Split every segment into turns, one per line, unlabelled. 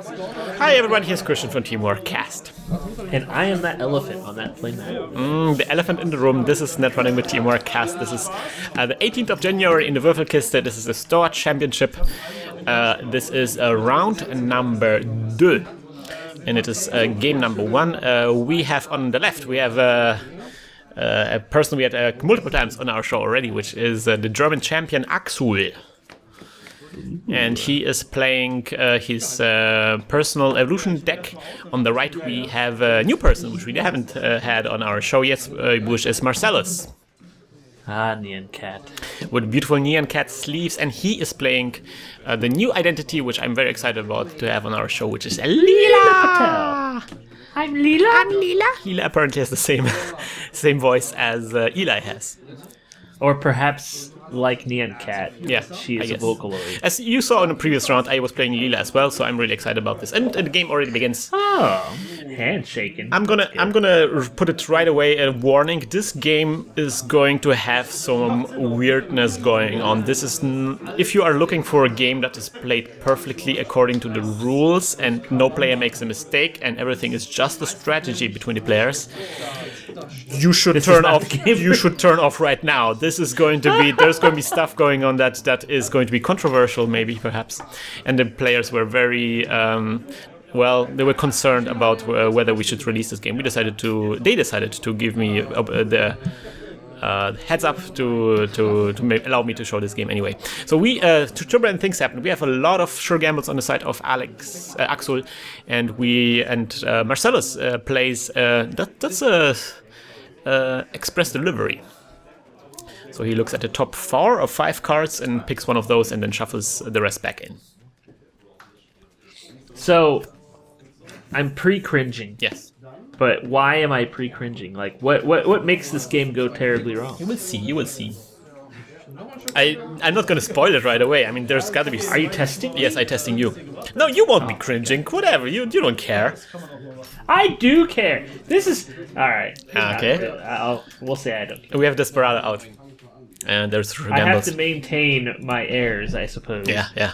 Hi everybody, here's Krystian from Teamworkcast.
And I am that elephant on that flame map.
The elephant in the room. This is Netrunner with Teamworkcast. This is the 18th of January in the Würfelkiste. This is the Store Championship. This is round number 2. And it is game number 1. We have on the left, we have a person we had multiple times on our show already, which is the German champion Axul. And he is playing his personal evolution deck. On the right we have a new person, which we haven't had on our show yet, which is Marsellus.
Ah, Neon Cat.
With beautiful Neon Cat sleeves, and he is playing the new identity, which I'm very excited about to have on our show, which is Leela.
I'm Leela.
I'm Leela. Leela apparently has the same voice as Eli has.
Or perhaps like Neon Cat.
Yeah,
she is a Vocaloid.
As you saw in the previous round, I was playing Leela as well, so I'm really excited about this. And the game already begins.
Oh, handshaking.
I'm gonna put it right away. A warning: this game is going to have some weirdness going on. This is if you are looking for a game that is played perfectly according to the rules and no player makes a mistake and everything is just a strategy between the players. You should turn off. You should turn off right now. This is going to be. There's going to be stuff going on that is going to be controversial, maybe, perhaps. And the players were very. Well, they were concerned about whether we should release this game. They decided to give me the heads up to allow me to show this game anyway. So we turbulent things happen. We have a lot of sure gambles on the side of Axul, and Marsellus plays. That's a express delivery. So he looks at the top 4 or 5 cards and picks one of those and then shuffles the rest back in.
So, I'm pre-cringing.
Yes.
But why am I pre-cringing? Like, what makes this game go terribly wrong?
You will see, you will see. I'm not going to spoil it right away. I mean, there's got to be...
Are you testing me?
Yes, I'm testing you. No, you won't be cringing. Whatever, you don't care.
I do care. This is... Alright.
Okay.
We'll say I don't care.
We have Desperado out. And there's
I have to maintain my airs, I suppose.
Yeah.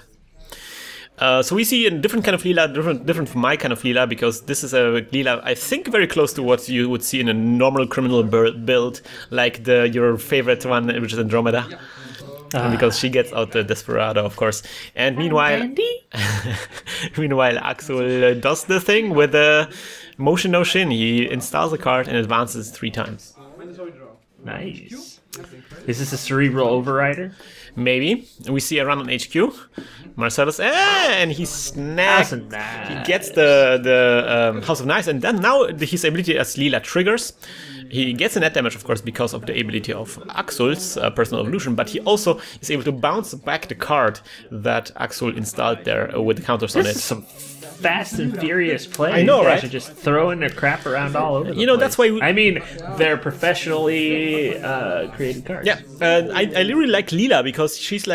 So we see a different kind of Leela, different from my kind of Leela, because this is a Leela, I think, very close to what you would see in a normal criminal build, like your favorite one, which is Andromeda. Because she gets out the Desperado, of course. And meanwhile, Axul does the thing with the motion no shin. He installs a card and advances 3 times.
Nice. Is this a cerebral overrider?
Maybe. We see a run on HQ. Marsellus, and he snags. He gets the House of Nice, and then now his ability as Leela triggers. He gets a net damage, of course, because of the ability of Axul's personal evolution, but he also is able to bounce back the card that Axul installed there with the counters on it.
Some fast and furious play.
I know, right?
Are just throwing their crap around all over the place.
That's why
I mean, they're professionally created cards.
Yeah, I really like Leela because she's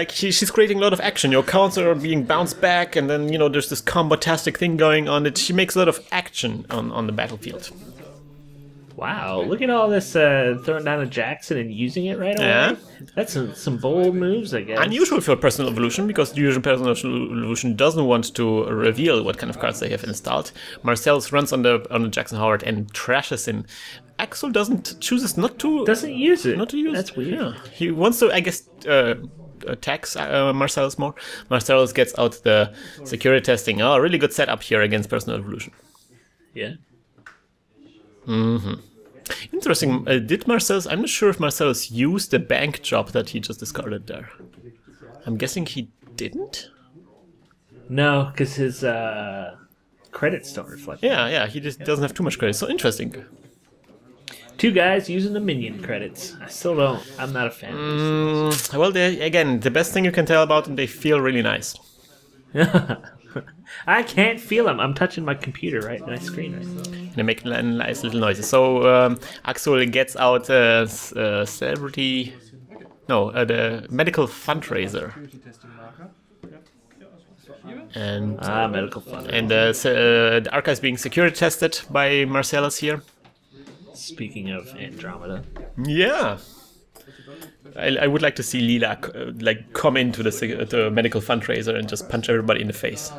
creating a lot of action. Your counters are being bounced back, and then there's this combo-tastic thing going on. She makes a lot of action on the battlefield.
Wow, look at all this throwing down a Jackson and using it right away.
Yeah.
That's some bold moves, I guess.
Unusual for personal evolution, because the usual personal evolution doesn't want to reveal what kind of cards they have installed. Marcellus runs on the Jackson Howard and trashes him. Axul chooses not to...
Doesn't use it.
Not to use it.
That's weird.
Yeah. He wants to, I guess... attacks Marsellus more. Marsellus gets out the security testing. Oh, really good setup here against personal evolution.
Yeah.
Interesting. Did Marsellus... I'm not sure if Marsellus used the bank job that he just discarded there. I'm guessing he didn't?
No, because his credits don't reflect that.
Yeah, he just doesn't have too much credit. So interesting.
2 guys using the minion credits. I still don't... I'm not a fan of this.
Well, again, the best thing you can tell about them, they feel really nice.
I can't feel them. I'm touching my computer, right? My screen right now.
And they make nice little noises. So Axul gets out celebrity... No, the medical fundraiser. And
medical fundraiser.
And the archive is being security tested by Marsellus here.
Speaking of Andromeda.
Yeah. I would like to see Leela come into the medical fundraiser and just punch everybody in the face.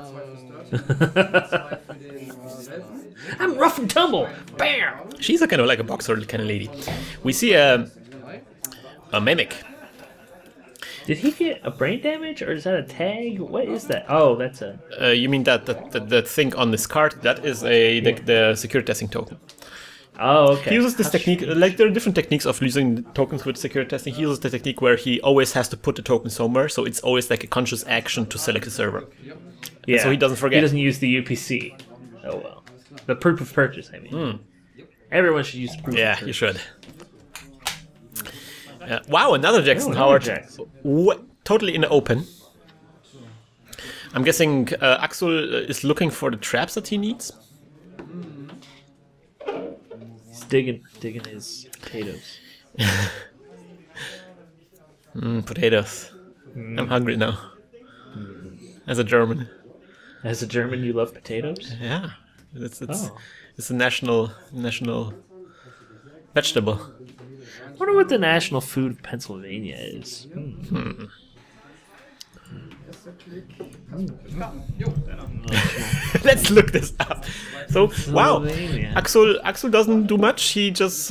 I'm rough and tumble. Bam!
She's a kind of like a boxer kind of lady. We see a mimic.
Did he get a brain damage, or is that a tag? What is that? Oh, that's a...
You mean that thing on this card? That is the security testing token.
Oh, okay.
He uses this technique, like there are different techniques of using tokens with security testing. He uses the technique where he always has to put the token somewhere, so it's always like a conscious action to select a server.
Yeah.
So he doesn't forget.
He doesn't use the UPC. Oh, well. The proof of purchase, I mean. Everyone should use the proof of purchase.
Yeah, you should. Wow, another Jackson Howard.
Jackson.
Totally in the open. I'm guessing Axul is looking for the traps that he needs.
He's digging his potatoes.
Potatoes. I'm hungry now. As a German.
As a German, you love potatoes?
Yeah, it's a national vegetable.
I wonder what the national food of Pennsylvania is.
Let's look this up. So wow, Axul doesn't do much. He just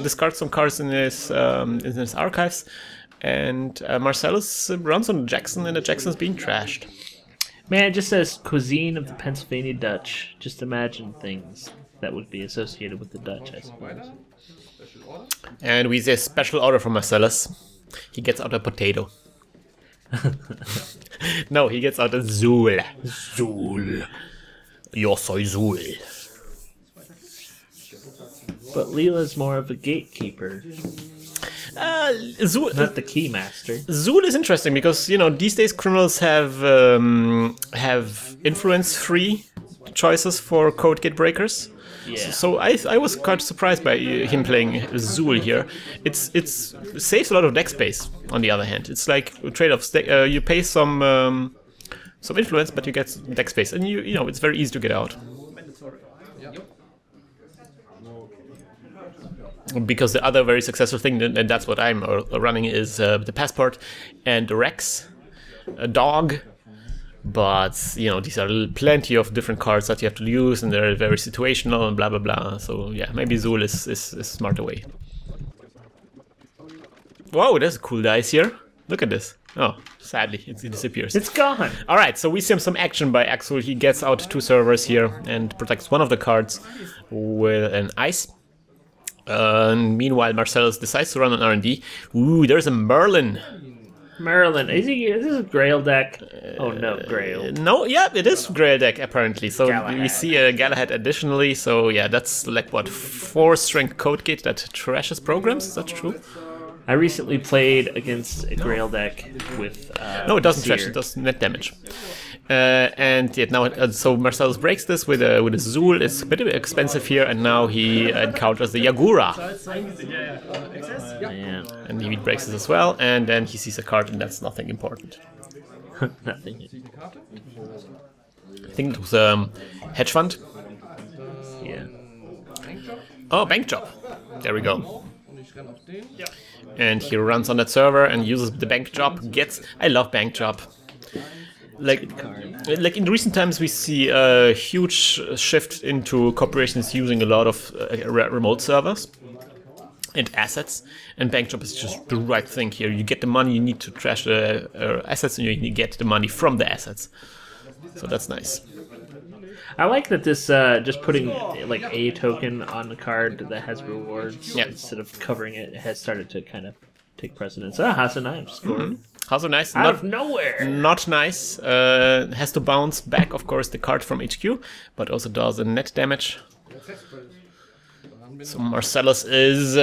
discards some cards in his archives, and Marsellus runs on Jackson, and the Jackson's being trashed.
Man, it just says cuisine of the Pennsylvania Dutch. Just imagine things that would be associated with the Dutch, I suppose.
And we see a special order from Marsellus. He gets out a potato. No, he gets out a Zool. Zool. Yo soy Zool.
But Leela's more of a gatekeeper.
Zool,
not the keymaster.
Zool is interesting because, you know, these days criminals have influence-free choices for code gate breakers.
Yeah.
So I was quite surprised by him playing Zool here. It saves a lot of deck space. On the other hand, it's like a trade-off. You pay some influence, but you get deck space, and you know it's very easy to get out. Because the other very successful thing, and that's what I'm running, is the passport and the Rex, a dog. But, you know, these are plenty of different cards that you have to use, and they're very situational and blah blah blah. So yeah, maybe Zool is a smarter way. Whoa, there's a cool dice here. Look at this. Oh, sadly, it disappears.
It's gone.
Alright, so we see some action by Axul. He gets out 2 servers here and protects one of the cards with an ice. Meanwhile, Marsellus decides to run an R&D. Ooh, there's a Merlin.
Merlin, is this a Grail deck? Oh no, Grail.
No, yeah, it is Grail deck apparently. So
Galahad.
we see a Galahad additionally. So yeah, that's like what 4-strength code gate that trashes programs. Is that true?
I recently played against a Grail deck with.
No, it doesn't
Seer.
trash. It does net damage. And yet now, so Marsellus breaks this with a Zool. It's a bit expensive here, and now he encounters the Yagura.
Yeah.
And he breaks this as well, and then he sees a card, and that's nothing important.
Nothing.
I think it was hedge fund.
Yeah.
Oh, bank job. There we go. And he runs on that server and uses the bank job. I love bank job. Like in recent times, we see a huge shift into corporations using a lot of remote servers and assets, and bank job is just the right thing here. You get the money you need to trash the assets, and you get the money from the assets. So that's nice.
I like that this just putting like a token on the card that has rewards instead of covering it has started to kind of take precedence. Ah, Hasanai scored.
Also nice.
Out of nowhere.
Not nice. Has to bounce back, of course, the card from HQ, but also does a net damage. So Marsellus is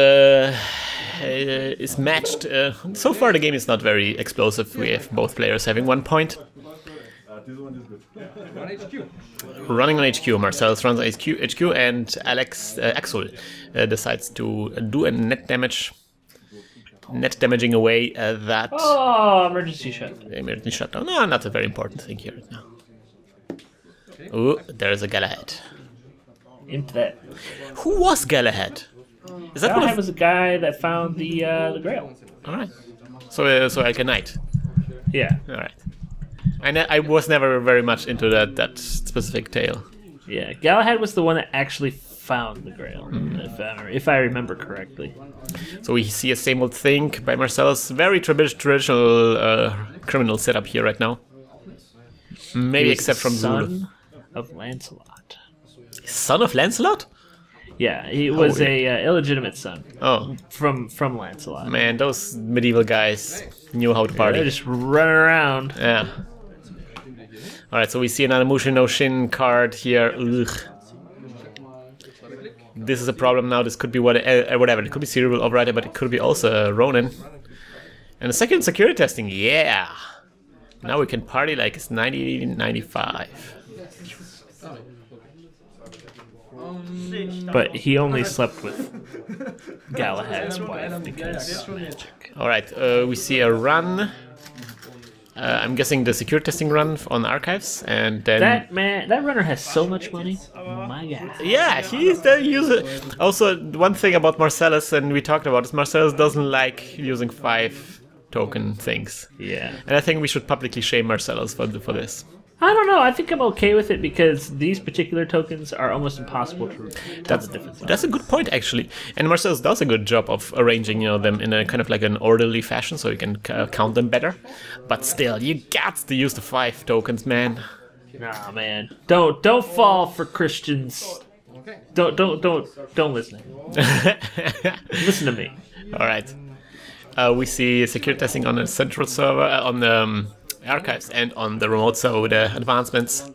matched. So far, the game is not very explosive. We have both players having 1 point. Running on HQ, Marsellus runs on HQ, and Axul decides to do a net damaging away that.
Oh, emergency shutdown.
Emergency shutdown. No, not a very important thing here now. Ooh, there's a Galahad.
Into that.
Who was Galahad? Is that
Galahad was the guy that found the Grail.
All right. So like a knight.
Yeah.
All right. And I was never very much into that specific tale.
Yeah, Galahad was the one that actually found the Grail, if I remember correctly.
So we see a same old thing by Marsellus. Very traditional criminal setup here right now. Maybe except from Zulu.
Son of Lancelot.
Son of Lancelot?
Yeah, he was a illegitimate son.
Oh,
from Lancelot.
man, those medieval guys knew how to party.
They're just running around.
Yeah. All right, so we see another Mushin no Shin card here. Ugh. This is a problem now. This could be whatever. It could be Cerebral Overrider, but it could be also Ronin. And the second security testing, yeah. Now we can party like it's 1995.
But he only slept with Galahad's wife because magic.
All right, we see a run. I'm guessing the security testing run on archives, and then
that runner has so much money. Oh my god.
Yeah, he's the user. Also, one thing about Marsellus, and we talked about, is Marsellus doesn't like using 5 token things.
Yeah.
And I think we should publicly shame Marsellus for this.
I don't know. I think I'm okay with it because these particular tokens are almost impossible to tell the difference.
That's a good point, actually. And Marsellus does a good job of arranging, them in a kind of like an orderly fashion, so you can count them better. But still, you got to use the 5 tokens, man.
Nah, man. Don't fall for Christians. Don't listen. Listen to me.
All right. We see security testing on the central server on the archives and on the remote, so the advancements.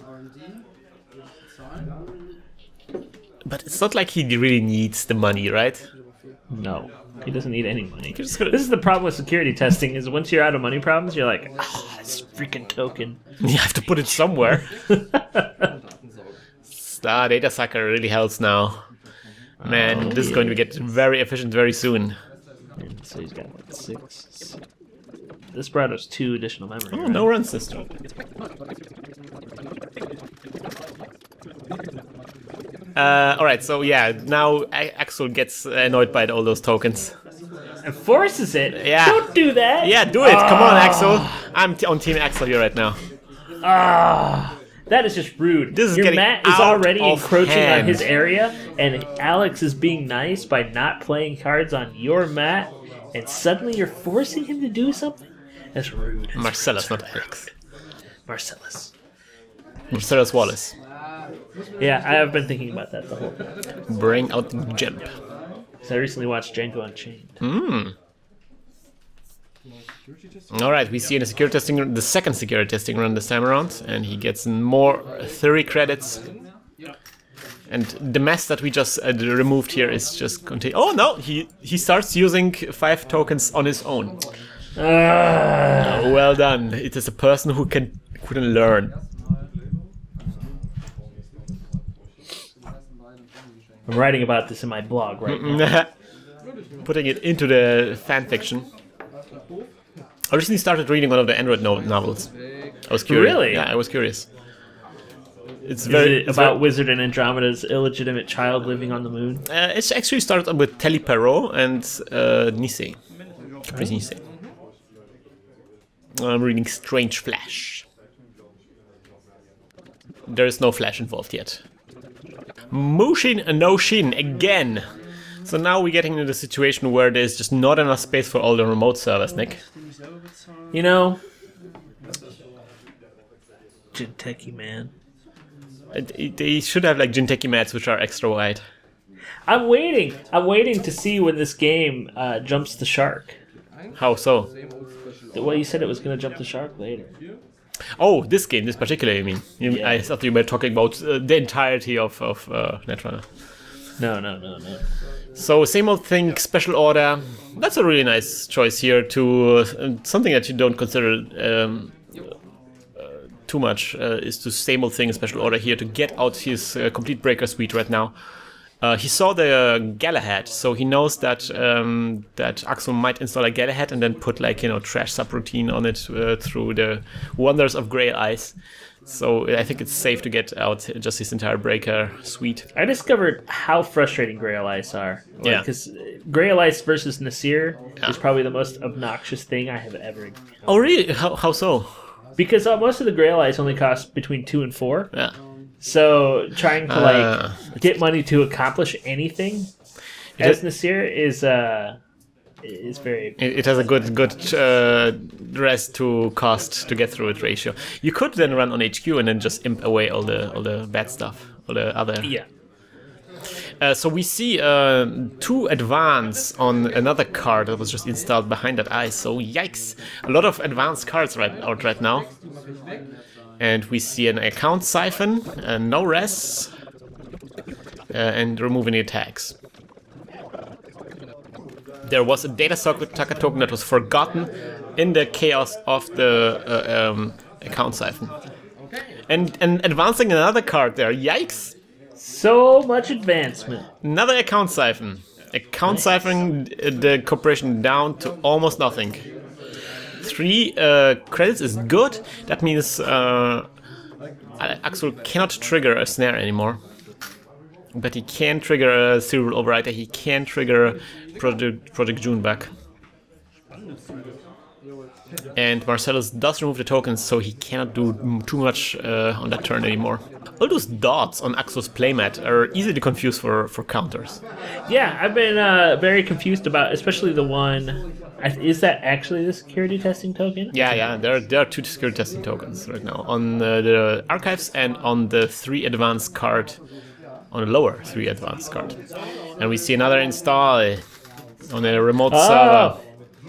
But it's not like he really needs the money, right?
No, he doesn't need any money. This is the problem with security testing: is once you're out of money problems, you're like, ah, this freaking token.
You have to put it somewhere. Star Data Sucker really helps now. Man, this is going to get very efficient very soon.
And so he's got like 6. This brought us 2 additional memory.
Oh,
right?
no runs this turn. Alright, so yeah, now Axul gets annoyed by all those tokens.
And forces it?
Yeah.
Don't do that!
Yeah, do it! Come on, Axul! I'm on Team Axul here right now.
That is just rude.
This is
Your
getting
Matt is
out
already
of
encroaching
hand.
on his area, and Alex is being nice by not playing cards on your mat, and suddenly you're forcing him to do something? That's rude.
Marsellus, not Alex.
Marcellus.
Marcellus Wallace.
Yeah, I have been thinking about that the whole time.
Bring out the gem.
Because I recently watched Django Unchained.
Alright, we see in the security testing, the second security testing run this time around, and he gets more 30 credits. And the mess that we just removed here is just continue. Oh no, he starts using 5 tokens on his own. Well done. It is a person who couldn't learn.
I'm writing about this in my blog right now.
Putting it into the fan fiction. I recently started reading one of the Android novels. I was curious.
Really?
Yeah, I was curious. It's
about Wizard and Andromeda's illegitimate child living on the moon?
It's actually started with Telly Perrault and Nisei. Caprice Nisei. I'm reading Strange Flash. There is no Flash involved yet. Mushin no Shin again. So now we're getting into the situation where there's just not enough space for all the remote servers, Nick.
You know, Jinteki, man.
They should have like Jinteki mats which are extra wide.
I'm waiting to see when this game jumps the shark.
How so?
Well, you said it was going to jump the shark later.
Oh, this game, this particular, you mean?
Yeah.
I thought you were talking about the entirety of Netrunner.
No.
So, same old thing, special order. That's a really nice choice here to... something that you don't consider too much is to same old thing, special order here to get out his complete breaker suite right now. He saw the Galahad, so he knows that that Axul might install a Galahad and then put like trash subroutine on it through the wonders of Grail Eyes. So I think it's safe to get out just his entire breaker suite.
I discovered how frustrating Grail Ice are.
Yeah.
Because Grail Ice versus Nasir is probably the most obnoxious thing I have ever encountered.
Oh really? How so?
Because most of the Grail Eyes only cost between 2 and 4.
Yeah.
So trying to like get money to accomplish anything as Nasir is very.
It has a good rest to cost to get through it ratio. You could then run on HQ and then just imp away all the bad stuff, all the other.
Yeah.
So we see 2 advance on another card that was just installed behind that eye. So yikes, a lot of advanced cards out right now. And we see an account siphon, no rests, and removing the attacks. There was a data socket token that was forgotten in the chaos of the account siphon. And advancing another card there, yikes!
So much advancement.
Another account siphon. Account siphoning the corporation down to almost nothing. 3 credits is good. That means Axul cannot trigger a snare anymore. But he can trigger a serial overrider. He can trigger Project June back. And Marsellus does remove the tokens, so he cannot do too much on that turn anymore. All those dots on Axul's playmat are easy to confuse for counters.
Yeah, I've been very confused about, especially the one. Is that actually the security testing token?
Yeah. There are 2 security testing tokens right now on the archives and on the 3 advanced card, on the lower 3 advanced card. And we see another install on a remote server.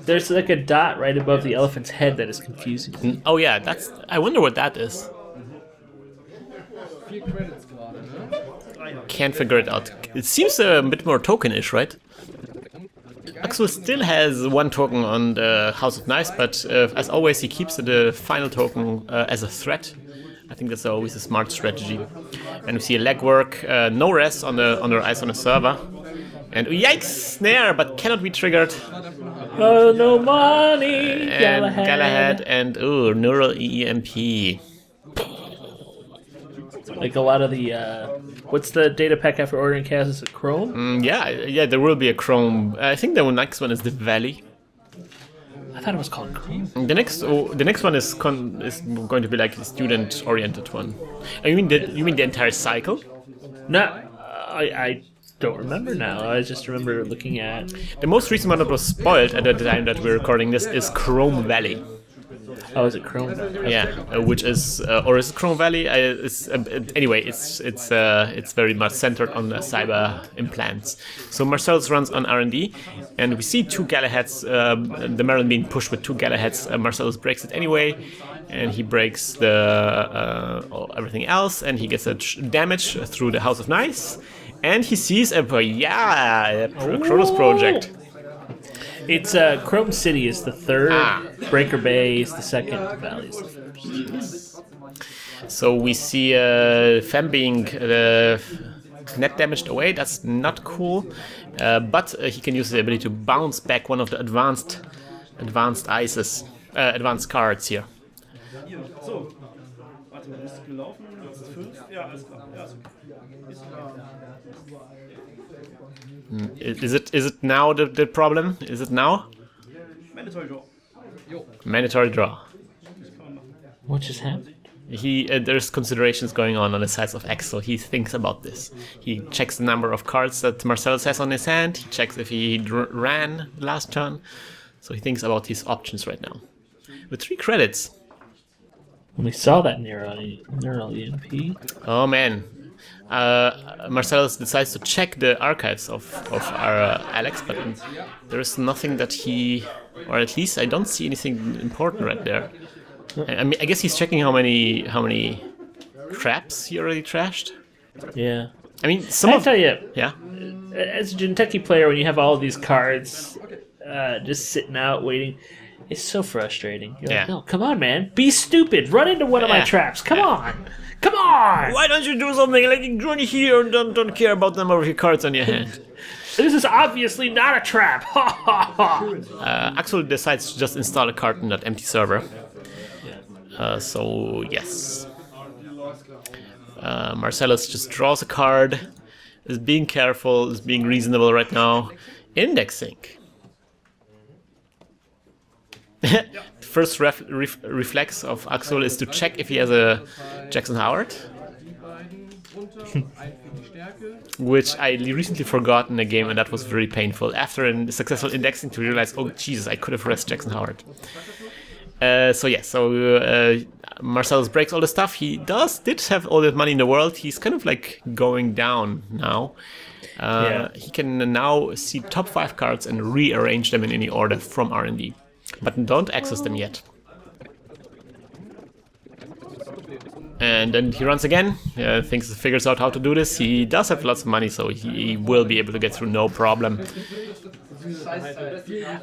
There's like a dot right above the elephant's head that is confusing me.
Oh yeah, I wonder what that is. Can't figure it out. It seems a bit more tokenish, right? Axul still has 1 token on the House of Knives, but as always he keeps the final token as a threat. I think that's always a smart strategy. And we see a legwork, no rest on the eyes on the server. And yikes, snare, but cannot be triggered.
Oh, no money!
And Galahad and neural EMP.
Like a lot of the, what's the data pack after ordering cast? Is it Chrome?
Yeah, there will be a Chrome. I think the next one is the Valley.
I thought it was called Chrome.
The next one is going to be like a student-oriented one. You mean the entire cycle?
No, I don't remember now. I just remember looking at...
The most recent one that was spoiled at the time that we're recording this is Chrome Valley.
Oh, is it Chrome?
Yeah, which is or is it Chrome Valley? Anyway, it's very much centered on cyber implants. So Marsellus runs on R&D, and we see 2 Galahads. The Marin being pushed with 2 Galahads. Marsellus breaks it anyway, and he breaks the everything else, and he gets a damage through the House of Knives, and he sees a Kronos project.
It's Chrome City is the 3rd, Breaker Bay is the 2nd, Valley is the 1st.
So we see Fem being net damaged away. That's not cool, but he can use the ability to bounce back one of the advanced cards here. Is it now the problem? Is it now?
Mandatory draw.
Mandatory draw.
What just happened?
There's considerations going on the sides of Axul. He thinks about this. He checks the number of cards that Marsellus has on his hand. He checks if he ran last turn. So he thinks about his options right now. With 3 credits.
When we saw that neural EMP.
Oh man. Marsellus decides to check the archives of our Alex, but there is nothing that he, or at least I don't see anything important right there. I mean, I guess he's checking how many traps he already trashed.
Yeah.
I mean,
I'll tell you.
Yeah.
As a Jinteki player, when you have all of these cards just sitting out waiting, it's so frustrating. You're like, no, come on, man, be stupid, run into one of my traps. Come on. Come on!
Why don't you do something like run here and don't care about the number of your cards on your hand?
This is obviously not a trap! Ha ha ha!
Axul decides to just install a card in that empty server. So, yes. Marsellus just draws a card, is being careful, is being reasonable right now. Indexing. First reflex of Axul is to check if he has a Jackson Howard. Which I recently forgot in a game, and that was very painful. After a successful indexing, to realize, oh Jesus, I could have rest Jackson Howard. Marsellus breaks all the stuff. He did have all the money in the world. He's kind of like going down now. He can now see top 5 cards and rearrange them in any order from R&D. But don't access them yet. And then he runs again, figures out how to do this. He does have lots of money, so he will be able to get through no problem.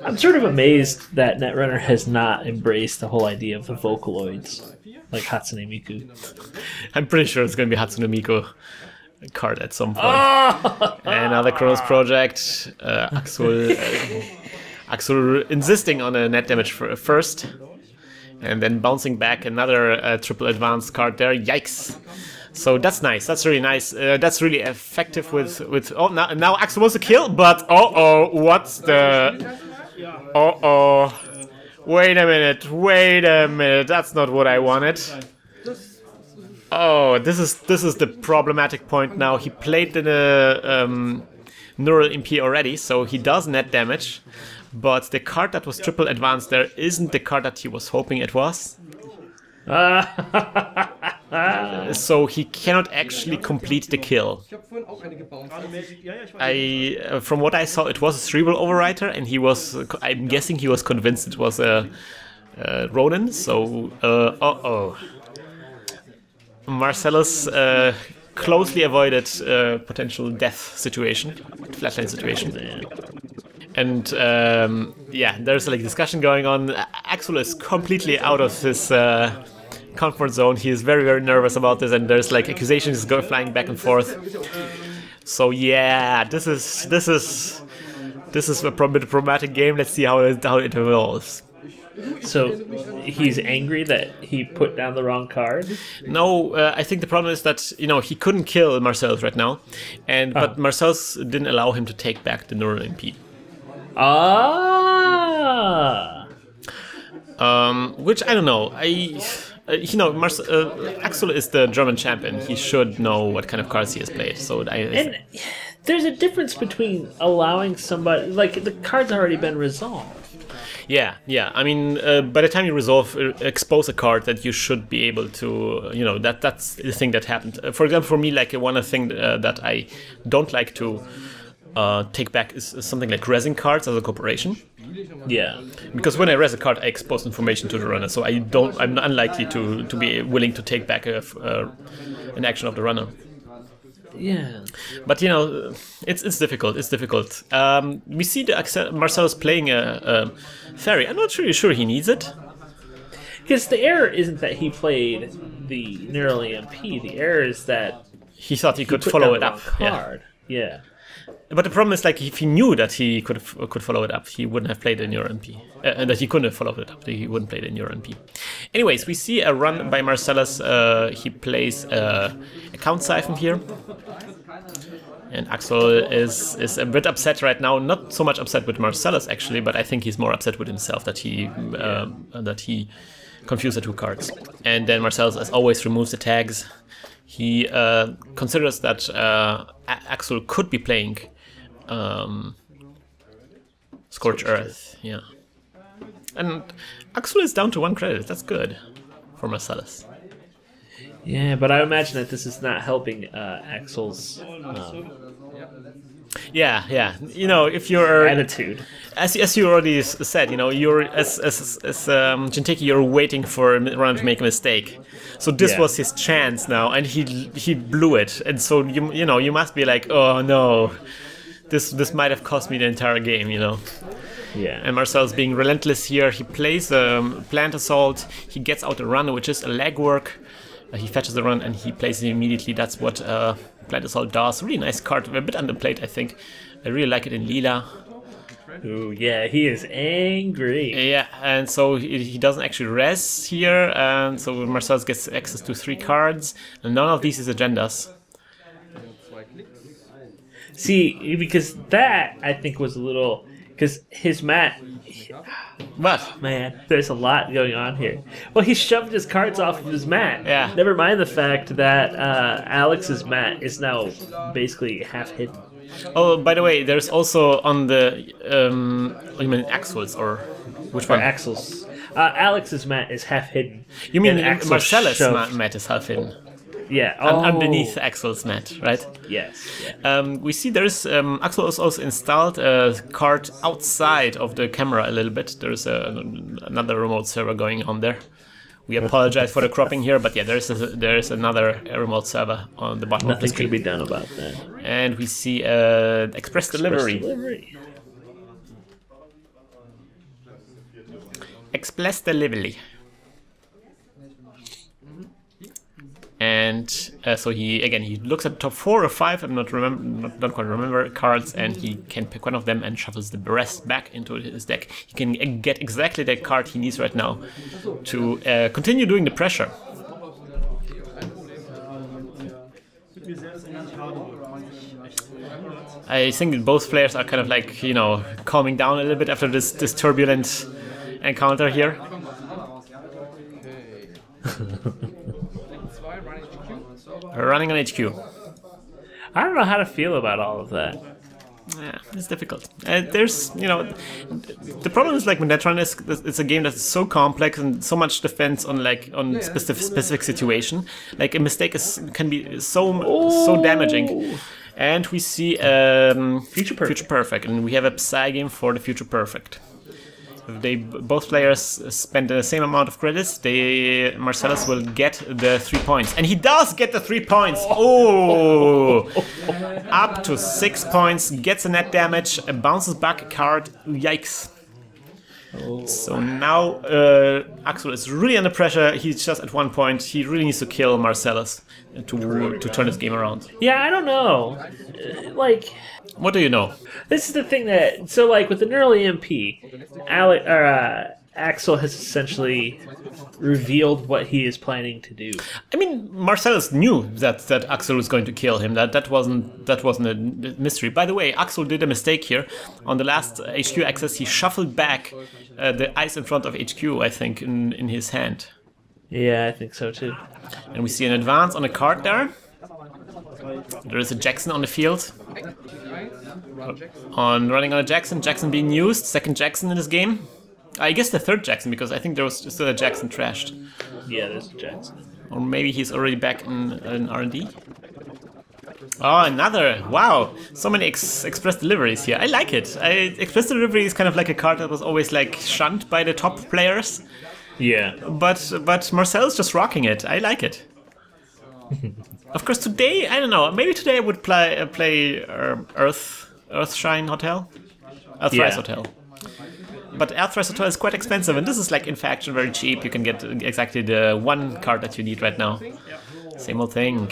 I'm sort of amazed that Netrunner has not embraced the whole idea of the Vocaloids, like Hatsune Miku.
I'm pretty sure it's going to be Hatsune Miku card at some point. Another Kronos project. Axul insisting on a net damage first. And then bouncing back another triple advanced card there. Yikes! So that's nice. That's really nice. That's really effective with. Oh, now Axul wants to kill, but what's the? Wait a minute. That's not what I wanted. Oh, this is the problematic point now. He played the Neural MP already, so he does net damage. But the card that was triple advanced there isn't the card that he was hoping it was. So he cannot actually complete the kill. From what I saw, it was a cerebral overwriter, and I'm guessing he was convinced it was a Ronin. So, Marsellus closely avoided potential death situation, flatline situation. And there's like discussion going on. Axul is completely out of his comfort zone. He is very, very nervous about this, and there's like accusations flying back and forth. So yeah, this is a problematic game. Let's see how it evolves.
So he's angry that he put down the wrong card?
No, I think the problem is that he couldn't kill Marsellus right now, but Marsellus didn't allow him to take back the Neural MP. Which I don't know. Axul is the German champion. He should know what kind of cards he has played. And
there's a difference between allowing somebody, like the card's already been resolved.
Yeah. I mean, by the time you expose a card that you should be able to, that's the thing that happened. For example, for me, like one thing that I don't like to take back is something like resin cards as a corporation.
Yeah.
Because when I res a card, I expose information to the runner, so I'm unlikely to be willing to take back an action of the runner.
Yeah.
But it's difficult. It's difficult. We see Marsellus playing a fairy. I'm not really sure he needs it.
Because the error isn't that he played the Neural EMP. The error is that
he thought he could follow it up.
Yeah.
But the problem is, like, if he knew that he could follow it up, he wouldn't have played in your MP. And that he couldn't have followed it up, he wouldn't play it in your MP. Anyways, we see a run by Marsellus. He plays a Count Siphon here. And Axul is a bit upset right now. Not so much upset with Marsellus, actually, but I think he's more upset with himself that he confused the two cards. And then Marsellus, as always, removes the tags. He considers that Axul could be playing Scorch Earth, yeah. And Axul is down to 1 credit. That's good for Marsellus.
Yeah, but I imagine that this is not helping Axul's
if you're
attitude.
As you already said, you're as Jinteki, you're waiting for a runner to make a mistake. So this was his chance now, and he blew it. And so you must be like, oh no, this might have cost me the entire game, Yeah. And Marsellus being relentless here. He plays Plant Assault. He gets out a run, which is a legwork. He fetches the run and he plays it immediately. That's what Plant Assault does. Really nice card. A bit underplayed, I think. I really like it in Leela.
Ooh, yeah, he is angry.
Yeah, and so he doesn't actually res here. And so Marsellus gets access to 3 cards. And none of these is agendas.
See, because that, I think, was a little... Because his mat...
What?
Man, there's a lot going on here. Well, he shoved his cards off of his mat.
Yeah.
Never mind the fact that Alex's mat is now basically half hidden.
Oh, by the way, there's also on the you mean Axul's or which
Or
one?
Axel's. Alex's mat is half hidden.
You mean
And Axel
Marsellus'
shoved-
mat is half hidden.
Yeah. Oh.
Underneath Axul's mat, right?
Yes. Yeah.
We see there's Axul has also installed a card outside of the camera a little bit. There's another remote server going on there. We apologize for the cropping here, but yeah, there's another remote server on the bottom of the
Nothing
screen.
can be done about that.
And we see express delivery. Express delivery. And so he looks at the top 4 or 5. I'm not quite remember cards, and he can pick one of them and shuffles the rest back into his deck. He can get exactly that card he needs right now to continue doing the pressure. I think both players are kind of like, you know, calming down a little bit after this turbulent encounter here. Running on HQ.
I don't know how to feel about all of that.
Yeah, it's difficult. There's, you know, the problem is like with Netrunner is it's a game that's so complex and so much depends on specific situation. Like a mistake can be so damaging. And we see Future Perfect, and we have a Psy game for the Future Perfect. If both players spend the same amount of credits, Marsellus will get the 3 points. And he does get the 3 points! Oh! Up to 6 points, gets a net damage, bounces back a card. Yikes. So now Axul is really under pressure. He's just at 1 point. He really needs to kill Marsellus to turn this game around.
Yeah, I don't know. Like...
What do you know?
This is the thing that... So, like, with an early MP, Axul has essentially revealed what he is planning to do.
I mean, Marsellus knew that Axul was going to kill him. That wasn't a mystery. By the way, Axul did a mistake here. On the last HQ access, he shuffled back the ice in front of HQ, I think, in his hand.
Yeah, I think so, too.
And we see an advance on a card there. There is a Jackson on the field. Running on a Jackson. Jackson being used. Second Jackson in this game. I guess the third Jackson, because I think there was still a Jackson trashed.
Yeah, there's a Jackson.
Or maybe he's already back in R&D. Oh, another! Wow! So many express deliveries here. I like it. Express delivery is kind of like a card that was always like shunned by the top players.
Yeah.
But Marcel's just rocking it. I like it. Of course, today, I don't know, maybe today I would play Earthshine Hotel? Earthrise Hotel. But Earthrise Hotel is quite expensive, and this is like in faction very cheap. You can get exactly the one card that you need right now. Same old thing.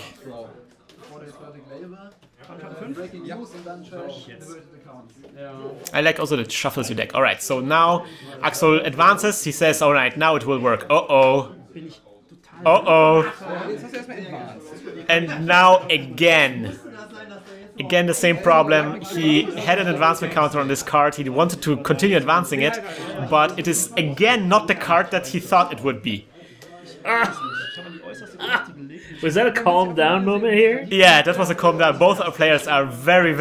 I like also that it shuffles your deck. Alright, so now Axul advances, he says, alright, now it will work. Uh-oh. Uh-oh. And now again. Again the same problem. He had an advancement counter on this card. He wanted to continue advancing it, but it is again not the card that he thought it would be.
Was that a calm down moment here?
Yeah, that was a calm down. Both our players are very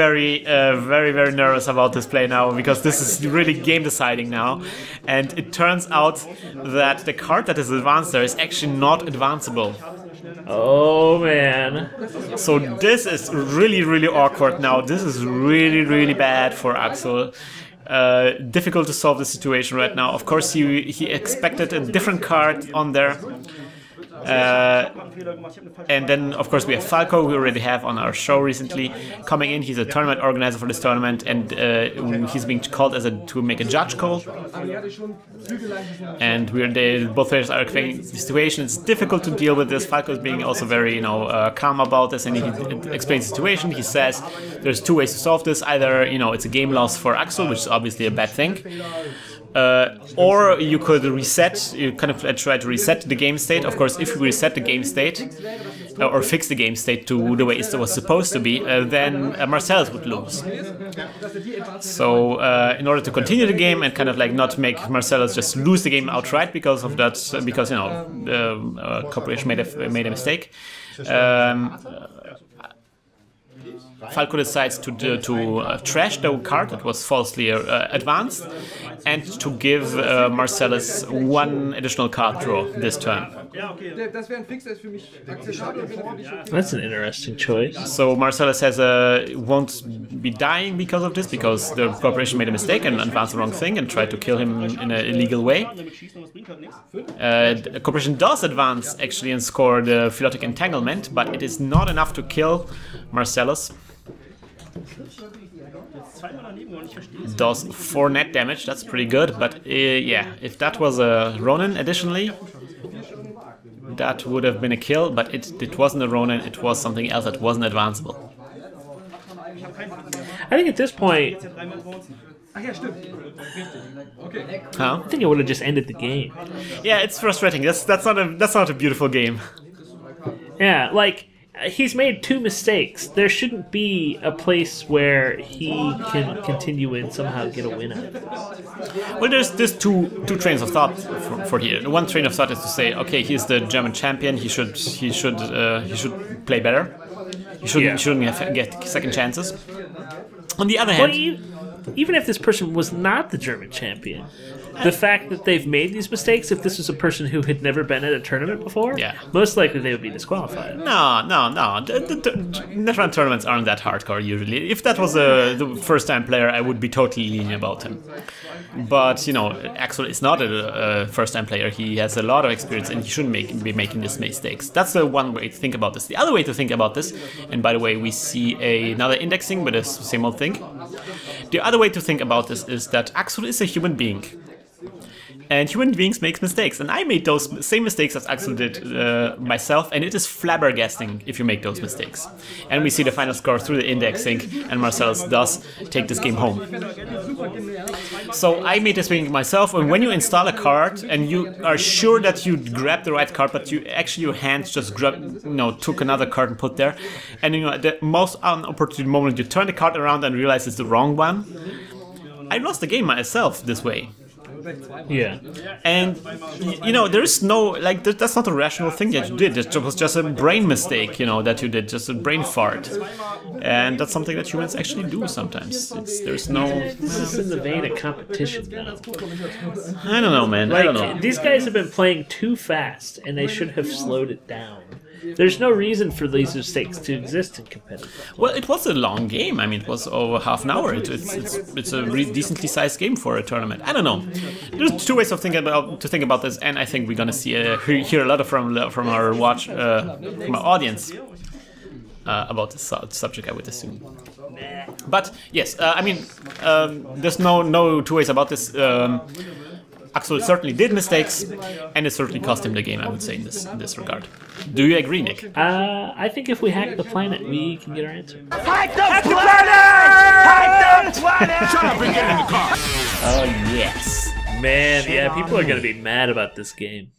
nervous about this play now, because this is really game deciding now. And it turns out that the card that is advanced there is actually not advanceable.
Oh man.
So this is really awkward now. This is really bad for Axul. Difficult to solve the situation right now. Of course, he expected a different card on there. And then, of course, we have Falco, we already have on our show recently, coming in. He's a tournament organizer for this tournament, and he's being called to make a judge call. And both players are explaining the situation. It's difficult to deal with this. Falco is being also very, calm about this, and he explains the situation. He says there's two ways to solve this. Either, it's a game loss for Axul, which is obviously a bad thing. Or you could reset, you kind of try to reset the game state. Of course, if you reset the game state, or fix the game state to the way it was supposed to be, then Marsellus would lose. So in order to continue the game and kind of like not make Marsellus just lose the game outright because of that, because, you know, the corporation made a mistake, Falco decides to trash the card that was falsely advanced and to give Marsellus one additional card draw this turn.
That's an interesting choice.
So Marsellus won't be dying because of this, because the corporation made a mistake and advanced the wrong thing and tried to kill him in an illegal way. The corporation does advance actually and score the Philotic Entanglement, but it is not enough to kill Marsellus. Does 4 net damage, that's pretty good, but yeah, if that was a Ronin additionally, that would have been a kill, but it wasn't a Ronin, it was something else that wasn't advanceable.
I think at this point,
Huh?
I think it would have just ended the game.
Yeah, it's frustrating. That's not a beautiful game.
Yeah, like, he's made 2 mistakes. There shouldn't be a place where he can continue and somehow get a win out of it.
Well, there's two trains of thought for here. One train of thought is to say, okay, he's the German champion. He should play better. He shouldn't get second chances. On the other hand,
even if this person was not the German champion, the fact that they've made these mistakes, if this was a person who had never been at a tournament before, most likely they would be disqualified.
No. The Netrunner tournaments aren't that hardcore usually. If that was the first-time player, I would be totally lenient about him. But, you know, Axul is not a first-time player. He has a lot of experience and he shouldn't be making these mistakes. That's the one way to think about this. The other way to think about this, and by the way, we see another indexing, but it's the same old thing. The other way to think about this is that Axul is a human being. And human beings make mistakes, and I made those same mistakes as Axul did myself, and it is flabbergasting if you make those mistakes. And we see the final score through the indexing, and Marsellus does take this game home. So I made this mistake myself, and when you install a card and you are sure that you grabbed the right card, but your hand just took another card and put there, and at the most unopportune moment you turn the card around and realize it's the wrong one. I lost the game myself this way.
Yeah.
And, there is no, that's not a rational thing that you did. It was just a brain mistake, that you did, just a brain fart. And that's something that humans actually do sometimes. There's no...
This is in the vein of competition now.
I don't know, man. I don't know.
These guys have been playing too fast, and they should have slowed it down. There's no reason for these mistakes to exist in competitive play.
Well, it was a long game. I mean, it was over half an hour. It's a really decently sized game for a tournament. I don't know. There's 2 ways to think about this, and I think we're gonna hear a lot from our audience about this subject, I would assume. But yes, there's no 2 ways about this. Axul certainly did mistakes, and it certainly cost him the game, I would say, in this regard. Do you agree, Nick?
I think if we hack the planet, we can get our answer.
Hack the planet! Hack the planet! Shut up and get in the car!
Oh, yes.
Man, yeah, people are going to be mad about this game.